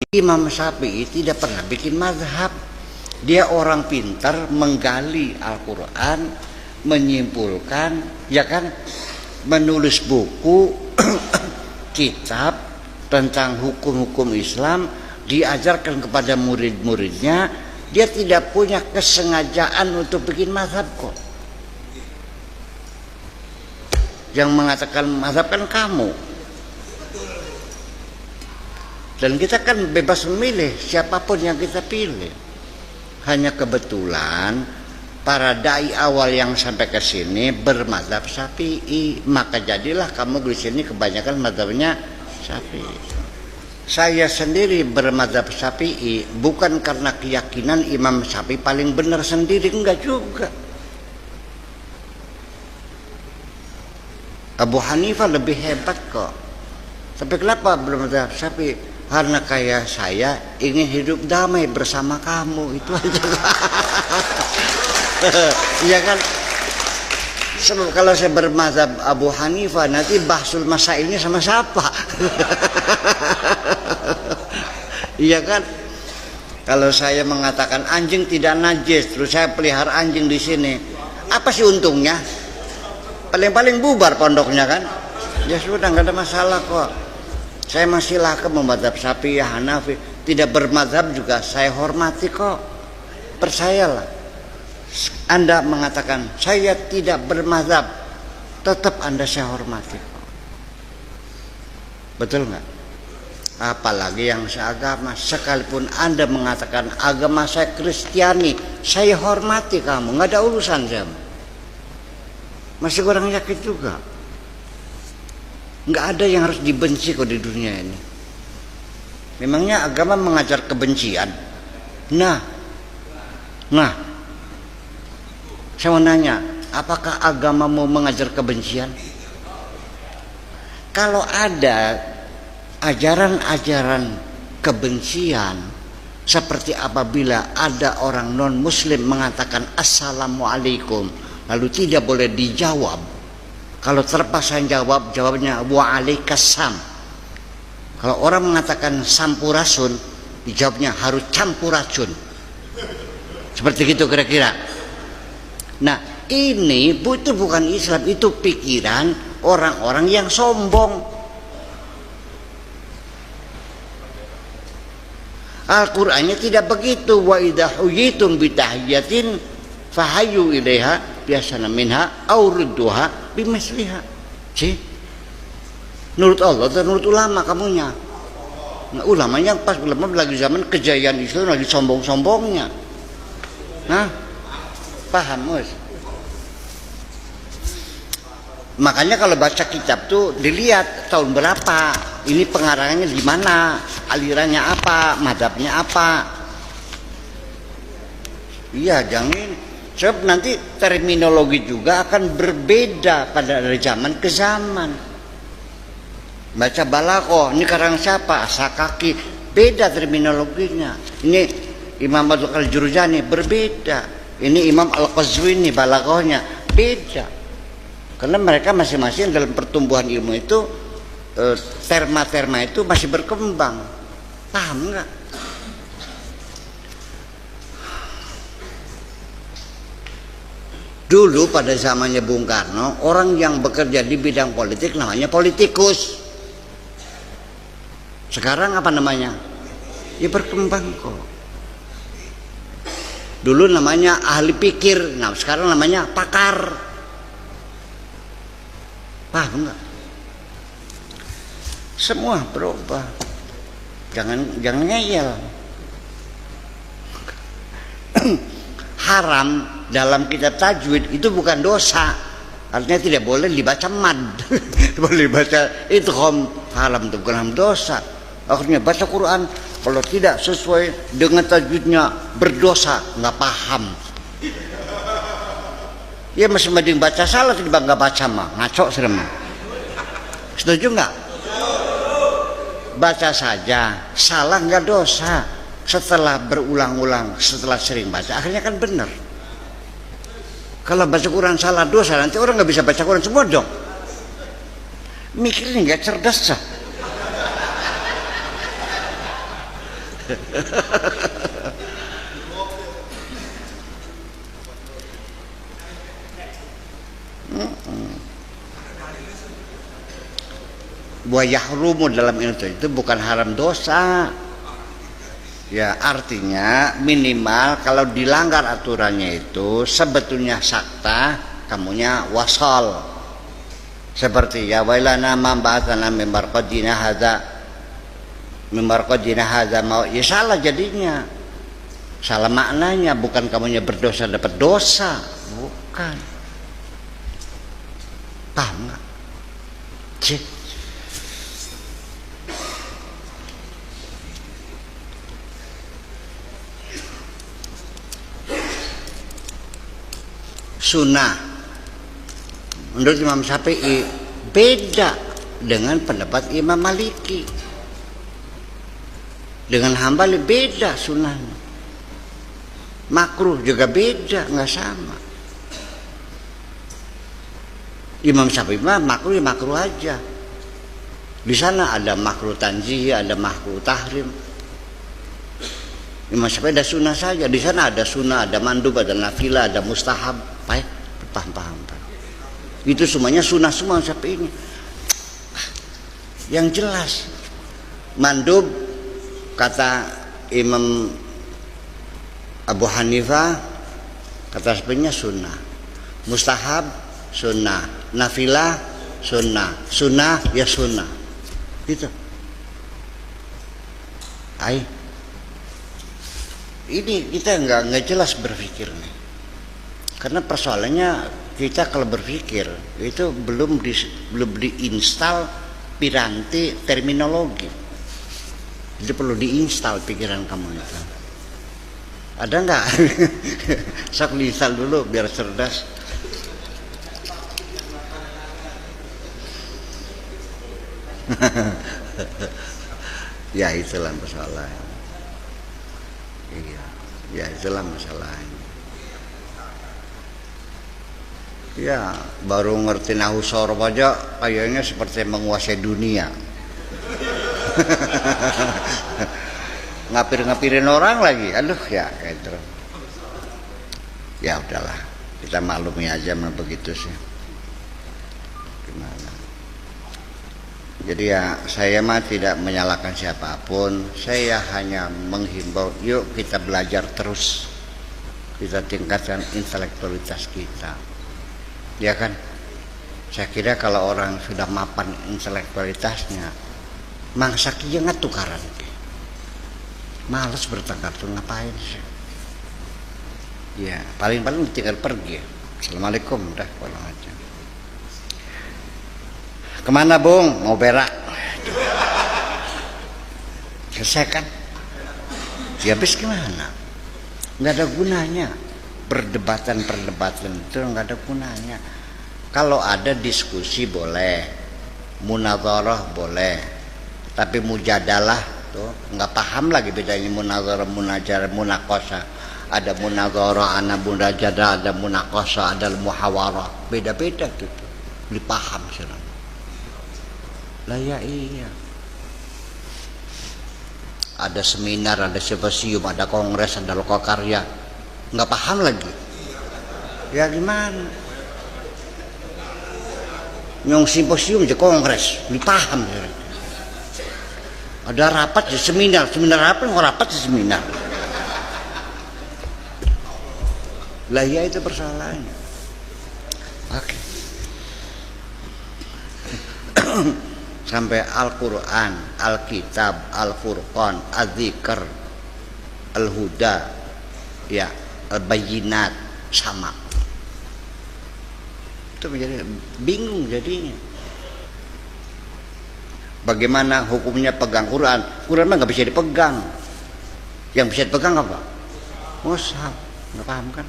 Imam Syafi'i tidak pernah bikin mazhab. Dia orang pintar, menggali Al-Quran, menyimpulkan, ya kan, menulis buku, kitab tentang hukum-hukum Islam, diajarkan kepada murid-muridnya. Dia tidak punya kesengajaan untuk bikin mazhab kok. Yang mengatakan mazhab kan kamu. Dan kita kan bebas memilih siapapun yang kita pilih. Hanya kebetulan para dai awal yang sampai ke sini bermadzhab Syafi'i, maka jadilah kamu di sini kebanyakan madzhabnya Syafi'i. Saya sendiri bermadzhab Syafi'i bukan karena keyakinan Imam Syafi'i paling benar sendiri, enggak juga. Abu Hanifah lebih hebat kok. Tapi kenapa bermadzhab Syafi'i? Karena kayak saya ingin hidup damai bersama kamu, itu aja. Iya kan? Sebab kalau saya bermazhab Abu Hanifah nanti bahsul masailnya sama siapa? Iya kan? Kalau saya mengatakan anjing tidak najis, terus saya pelihara anjing di sini, apa sih untungnya? Paling-paling bubar pondoknya kan? Ya sudah, nggak ada masalah kok. Saya masih laku memadzhab Syafi'i, Hanafi, tidak bermadzhab juga saya hormati kok. Percayalah. Anda mengatakan saya tidak bermadzhab, tetap Anda saya hormati kok. Betul nggak? Apalagi yang seagama, sekalipun Anda mengatakan agama saya Kristiani, saya hormati kamu, nggak ada urusan saya. Masih kurang yakin juga. Nggak ada yang harus dibenci kok di dunia ini. Memangnya agama mengajar kebencian? Nah, saya mau nanya, apakah agama mau mengajar kebencian? Kalau ada ajaran-ajaran kebencian, seperti apabila ada orang non-muslim mengatakan assalamualaikum, lalu tidak boleh dijawab. Kalau terpaksa jawab, jawabnya waalaikumsalam. Kalau orang mengatakan sampurasun, dijawabnya harus campuracun. Seperti gitu kira-kira. Nah, ini itu bukan Islam, itu pikiran orang-orang yang sombong. Al-Qur'annya tidak begitu. Wa idza huyitum bi tahiyatin fahayyu ilaiha biasana minha aw rudduha bimisliha. Sih. Menurut Allah dan menurut ulama kamunya. Nah, ulamanya pas ulama lagi zaman kejayaan Islam lagi sombong-sombongnya. Nah, paham Mas? Makanya kalau baca kitab tuh dilihat tahun berapa, ini pengarangnya di mana, alirannya apa, madhabnya apa. Iya, jangan. Sebab nanti terminologi juga akan berbeda pada dari zaman ke zaman. Baca Balaghah, ini karang siapa? Asakaki, beda terminologinya. Ini Imam Al-Jurjani berbeda. Ini Imam Al-Qazwini Balaghahnya beda. Karena mereka masing-masing dalam pertumbuhan ilmu itu terma-terma itu masih berkembang. Paham nggak? Dulu pada zamannya Bung Karno, orang yang bekerja di bidang politik namanya politikus. Sekarang apa namanya? Ya berkembang kok. Dulu namanya ahli pikir, nah sekarang namanya pakar. Paham enggak? Semua berubah. Jangan ngeyel. Haram dalam kitab tajwid itu bukan dosa, artinya tidak boleh dibaca mad, boleh dibaca idgham. Haram itu bukan dosa. Akhirnya baca Quran kalau tidak sesuai dengan tajwidnya berdosa, nggak paham. Ya masih mending baca salah tidak nggak baca mah, ngaco serem. Setuju nggak? Baca saja, salah nggak dosa. Setelah berulang-ulang, setelah sering baca, akhirnya kan benar. Kalau baca Quran salah dosa, nanti orang nggak bisa baca Quran semua dong. Mikirnya nggak cerdas sah. Wa yahrumu dalam itu bukan haram dosa. Ya, artinya minimal kalau dilanggar aturannya itu sebetulnya sakta, kamunya wasal. Seperti ya wailana man ba'atsana min marqadina hadza mau ya salah jadinya. Salah maknanya, bukan kamunya berdosa dapat dosa, bukan. Paham enggak? Cik. Sunnah menurut Imam Syafi'i beda dengan pendapat Imam Maliki, dengan Hambali beda sunnahnya. Makruh juga beda, nggak sama. Imam Syafi'i mah makruh ya makruh aja. Di sana ada makruh tanzih, ada makruh tahrim. Imam Syafi'i ada sunnah saja. Di sana ada sunnah, ada mandub, ada nafilah, ada mustahab. Paham. Itu semuanya sunnah semua Syafi'i ini. Yang jelas mandub kata Imam Abu Hanifah, kata Syafi'inya sunnah. Mustahab sunnah, nafilah sunnah ya sunnah. Gitu. Ini kita nggak jelas berpikir nih. Karena persoalannya kita kalau berpikir itu belum diinstal piranti terminologi. Jadi perlu diinstal pikiran kamu itu. Ada nggak? Sok diinstal dulu biar cerdas. Ya itulah masalahnya. Iya, ya itulah masalahnya. Ya, baru ngerti nahu sorof aja kayaknya seperti menguasai dunia. Ngapir-ngapirin orang lagi, aduh ya kayak itu. Ya udahlah, kita maklumi aja mah begitu sih. Gimana? Jadi ya saya mah tidak menyalahkan siapapun, saya hanya menghimbau, yuk kita belajar terus, kita tingkatkan intelektualitas kita. Ya kan, saya kira kalau orang sudah mapan intelektualitasnya, mangsa kia nggak tukaran, males bertengkar tuh ngapain sih? Ya paling tinggal pergi. Assalamualaikum, dah pulang aja. Kemana Bung? Mau berak? Selesai kan? Ya habis gimana? Nggak ada gunanya. Perdebatan itu nggak ada gunanya. Kalau ada diskusi boleh, munadharah boleh, tapi mujadalah tuh nggak paham lagi bedanya munadharah, munajarah, munaqashah. Ada munadharah, ada munajadah, ada munaqashah, ada muhawarah, beda-beda gitu. Beli paham sekarang. Lah ya iya. Ada seminar, ada simposium, ada kongres, ada lokakarya. Nggak paham lagi ya gimana, yang simposium aja kongres dipaham ya. Ada rapat ya seminar apa mau rapat ya seminar lah ya itu persoalannya. Oke. Sampai Al-Quran, Al-Kitab, Al-Furqan, Al-Dzikr, Al-Huda ya Al-Bayyinat sama. Itu menjadi bingung jadinya. Bagaimana hukumnya pegang Quran? Quran mah nggak bisa dipegang. Yang bisa dipegang apa? Mushaf. Nggak paham kan?